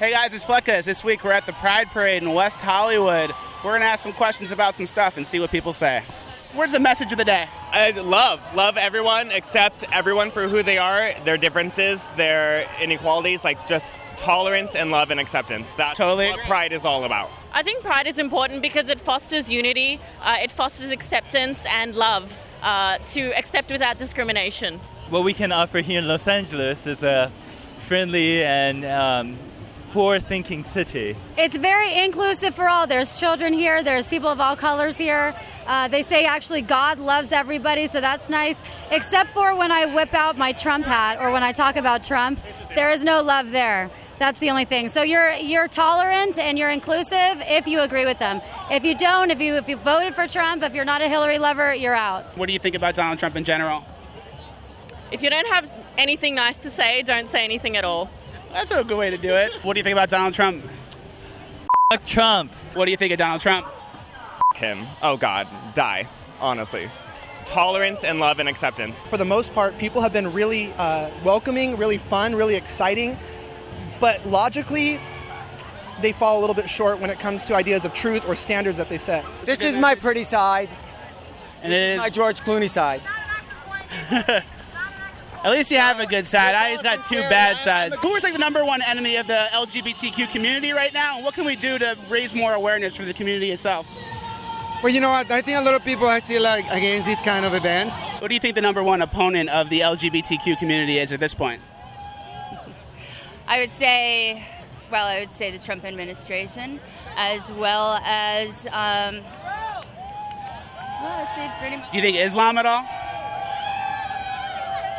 Hey guys, it's Fleckas. This week we're at the Pride Parade in West Hollywood. We're going to ask some questions about some stuff and see what people say. Where's the message of the day? Love everyone, accept everyone for who they are, their differences, their inequalities, like just tolerance and love and acceptance. That's Totally what agree. Pride is all about. I think Pride is important because it fosters unity, it fosters acceptance and love to accept without discrimination. What we can offer here in Los Angeles is a friendly and forward-thinking city. It's very inclusive for all. There's children here. There's people of all colors here. They say actually God loves everybody, so that's nice. Except for when I whip out my Trump hat or when I talk about Trump, there is no love there. That's the only thing. So you're tolerant and you're inclusive if you agree with them. If you don't, if you voted for Trump, if you're not a Hillary lover, you're out. What do you think about Donald Trump in general? If you don't have anything nice to say, don't say anything at all. That's a good way to do it. What do you think about Donald Trump? Fuck Trump. What do you think of Donald Trump? Him. Oh God, die, honestly. Tolerance and love and acceptance. For the most part, people have been really welcoming, really fun, really exciting, but logically, they fall a little bit short when it comes to ideas of truth or standards that they set. This is my pretty side. And it is, My George Clooney side. at least you have a good side. I just got two bad sides. Who is like the number one enemy of the LGBTQ community right now? And what can we do to raise more awareness for the community itself? Well, you know what? I think a lot of people are still against these kind of events. What do you think the number one opponent of the LGBTQ community is at this point? I would say the Trump administration, as well as, I'd say pretty much. Do you think Islam at all?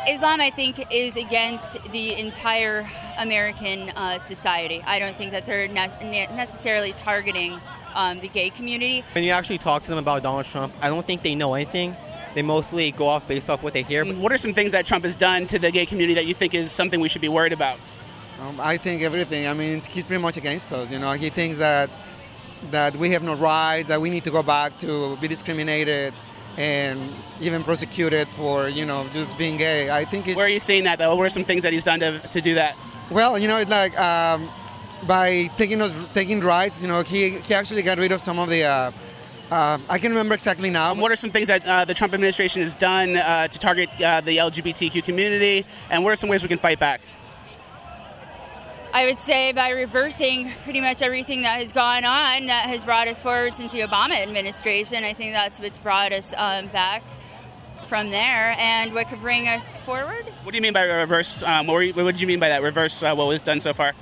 Islam, I think, is against the entire American society. I don't think that they're necessarily targeting the gay community. When you actually talk to them about Donald Trump, I don't think they know anything. They mostly go off based off what they hear. What are some things that Trump has done to the gay community that you think is something we should be worried about? I think everything. I mean, he's pretty much against us. You know, he thinks that we have no rights, that we need to go back to be discriminated and even prosecuted for, just being gay. I think it's... Where are you seeing that, though? What are some things that he's done to do that? Well, it's like by taking rights, he actually got rid of some of the... I can't remember exactly now. What are some things that the Trump administration has done to target the LGBTQ community, and what are some ways we can fight back? I would say by reversing pretty much everything that has gone on that has brought us forward since the Obama administration. I think that's what's brought us back from there, and what could bring us forward. What do you mean by reverse? What did you mean by that? Reverse what was done so far?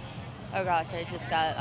Oh gosh, I just got...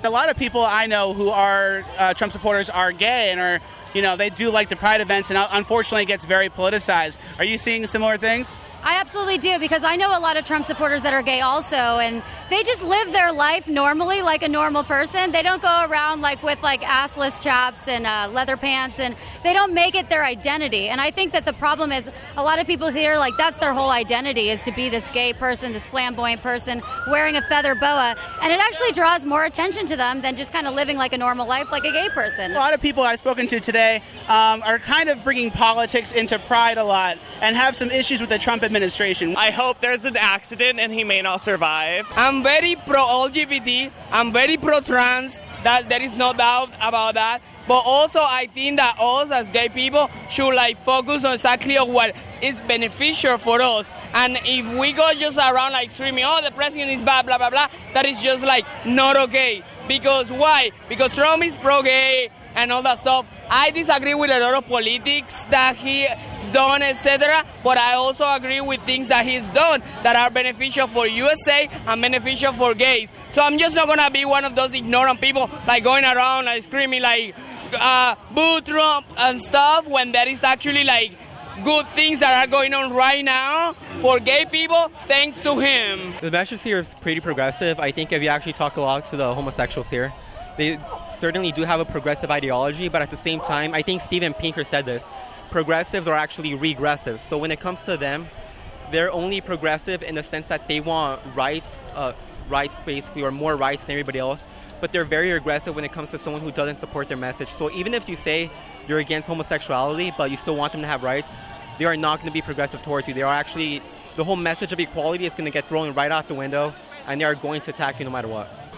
A lot of people I know who are Trump supporters are gay and are, they do like the Pride events, and unfortunately it gets very politicized. Are you seeing similar things? I absolutely do, because I know a lot of Trump supporters that are gay also, and they just live their life normally like a normal person. They don't go around with assless chaps and leather pants, and they don't make it their identity. And I think that the problem is a lot of people here, that's their whole identity, is to be this gay person, this flamboyant person wearing a feather boa, and it actually draws more attention to them than just kind of living like a normal life like a gay person. A lot of people I've spoken to today are kind of bringing politics into Pride a lot and have some issues with the Trump administration. I hope there's an accident and he may not survive. I'm very pro-LGBT. I'm very pro-trans. That there is no doubt about that. But also, I think that us as gay people should focus on exactly on what is beneficial for us. And if we go just around screaming, "Oh, the president is bad," blah blah blah, that is just not okay. Because why? Because Trump is pro-gay and all that stuff. I disagree with a lot of politics that he's done, etc. But I also agree with things that he's done that are beneficial for USA and beneficial for gays. So I'm just not gonna be one of those ignorant people going around screaming boo Trump and stuff, when there is actually good things that are going on right now for gay people thanks to him. The message here is pretty progressive. I think if you actually talk a lot to the homosexuals here, they certainly do have a progressive ideology, but at the same time, I think Steven Pinker said this, progressives are actually regressive. So when it comes to them, they're only progressive in the sense that they want rights basically, or more rights than everybody else, but they're very aggressive when it comes to someone who doesn't support their message. So even if you say you're against homosexuality, but you still want them to have rights, they are not going to be progressive towards you. They are actually, the whole message of equality is going to get thrown right out the window, and they are going to attack you no matter what.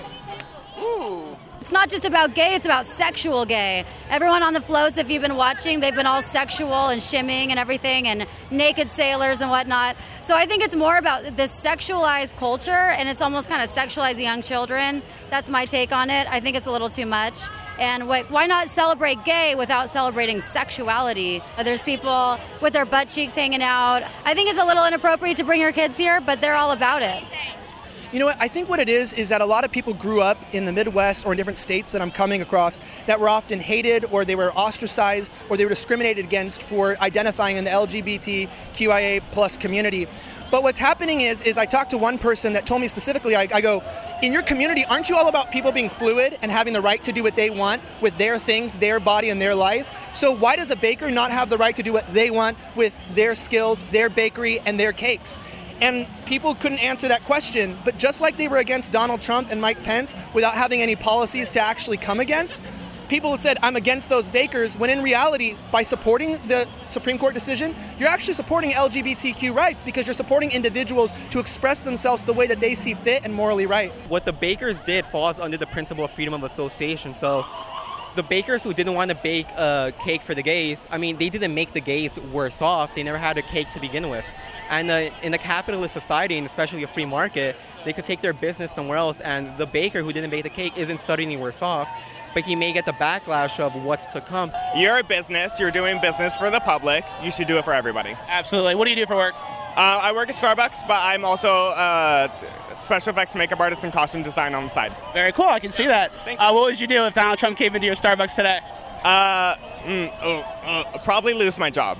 it's not just about gay, it's about sexual gay. Everyone on the floats, if you've been watching, they've been all sexual and shimmying and everything, and naked sailors and whatnot. So I think it's more about this sexualized culture, and it's almost kind of sexualizing young children. That's my take on it. I think it's a little too much. And why not celebrate gay without celebrating sexuality? There's people with their butt cheeks hanging out. I think it's a little inappropriate to bring your kids here, but they're all about it. You know what? I think what it is that a lot of people grew up in the Midwest or in different states that I'm coming across that were often hated, or they were ostracized, or they were discriminated against for identifying in the LGBTQIA plus community. But what's happening is I talked to one person that told me specifically, I go, in your community, aren't you all about people being fluid and having the right to do what they want with their things, their body, and their life? So why does a baker not have the right to do what they want with their skills, their bakery, and their cakes? And people couldn't answer that question. But just like they were against Donald Trump and Mike Pence without having any policies to actually come against, people had said, I'm against those bakers, when in reality, by supporting the Supreme Court decision, you're actually supporting LGBTQ rights, because you're supporting individuals to express themselves the way that they see fit and morally right. What the bakers did falls under the principle of freedom of association. So the bakers who didn't want to bake a cake for the gays, I mean, they didn't make the gays worse off. They never had a cake to begin with. And in a capitalist society, and especially a free market, they could take their business somewhere else, and the baker who didn't bake the cake isn't studying any worse off, but he may get the backlash of what's to come. You're a business. You're doing business for the public. You should do it for everybody. Absolutely. What do you do for work? I work at Starbucks, but I'm also a special effects makeup artist and costume design on the side. Very cool. I can see that. What would you do if Donald Trump came into your Starbucks today? Probably lose my job,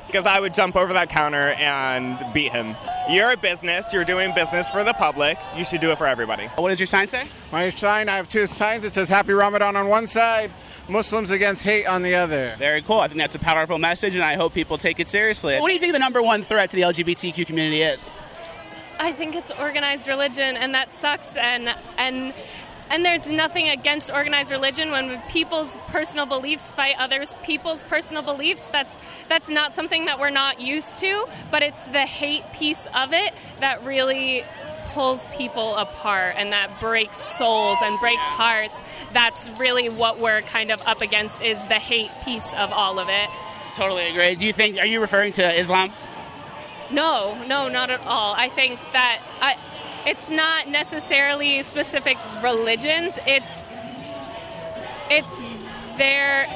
because I would jump over that counter and beat him. You're a business. You're doing business for the public. You should do it for everybody. What does your sign say? My sign, I have two signs. It says Happy Ramadan on one side, Muslims against hate on the other. Very cool. I think that's a powerful message, and I hope people take it seriously. What do you think the number one threat to the LGBTQ community is? I think it's organized religion, and that sucks. And there's nothing against organized religion. When people's personal beliefs fight others' people's personal beliefs, that's not something that we're not used to, but it's the hate piece of it that really pulls people apart and that breaks souls and breaks hearts. That's really what we're kind of up against, is the hate piece of all of it. Totally agree. Are you referring to Islam? No, not at all. I think that it's not necessarily specific religions. It's their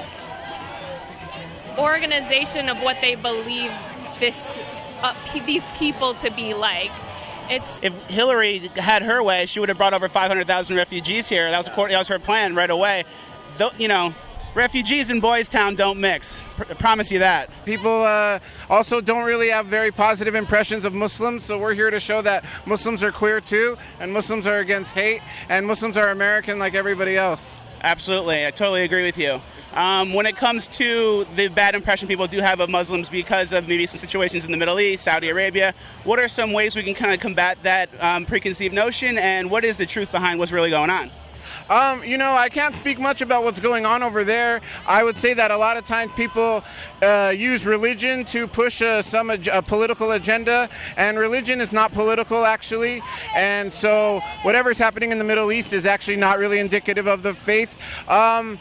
organization of what they believe these people to be like. If Hillary had her way, she would have brought over 500,000 refugees here. That was her plan right away. Refugees in Boys Town don't mix. Promise you that. People also don't really have very positive impressions of Muslims, so we're here to show that Muslims are queer too, and Muslims are against hate, and Muslims are American like everybody else. Absolutely. I totally agree with you. When it comes to the bad impression people do have of Muslims because of maybe some situations in the Middle East, Saudi Arabia, what are some ways we can kind of combat that preconceived notion, and what is the truth behind what's really going on? I can't speak much about what's going on over there. I would say that a lot of times people use religion to push a political agenda, and religion is not political, actually. And so whatever's happening in the Middle East is actually not really indicative of the faith. What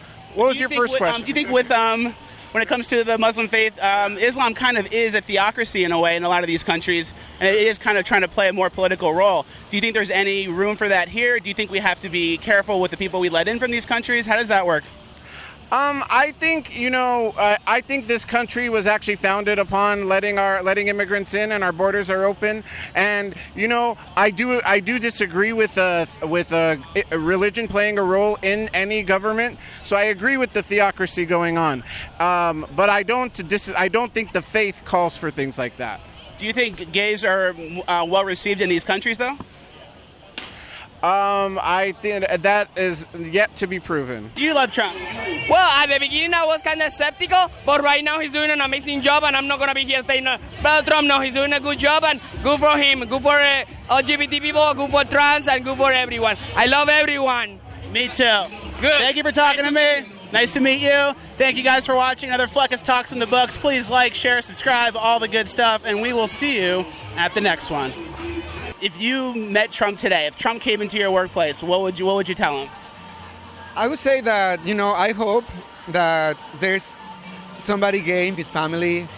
was your first question? Do you think when it comes to the Muslim faith, Islam kind of is a theocracy in a way in a lot of these countries, and it is kind of trying to play a more political role. Do you think there's any room for that here? Do you think we have to be careful with the people we let in from these countries? How does that work? I think this country was actually founded upon letting immigrants in, and our borders are open. And I do disagree with religion playing a role in any government. So I agree with the theocracy going on, but I don't think the faith calls for things like that. Do you think gays are well received in these countries, though? I think that is yet to be proven. Do you love Trump? Well, at the beginning I was kind of skeptical, but right now he's doing an amazing job, and I'm not going to be here saying about Trump. No, he's doing a good job, and good for him, good for LGBT people, good for trans, and good for everyone. I love everyone. Me too. Good. Thank you for talking to me. Nice to meet you. Thank you guys for watching another Fleccas Talks in the Books. Please like, share, subscribe, all the good stuff, and we will see you at the next one. If you met Trump today, if Trump came into your workplace, what would you tell him? I would say that, I hope that there's somebody gay in his family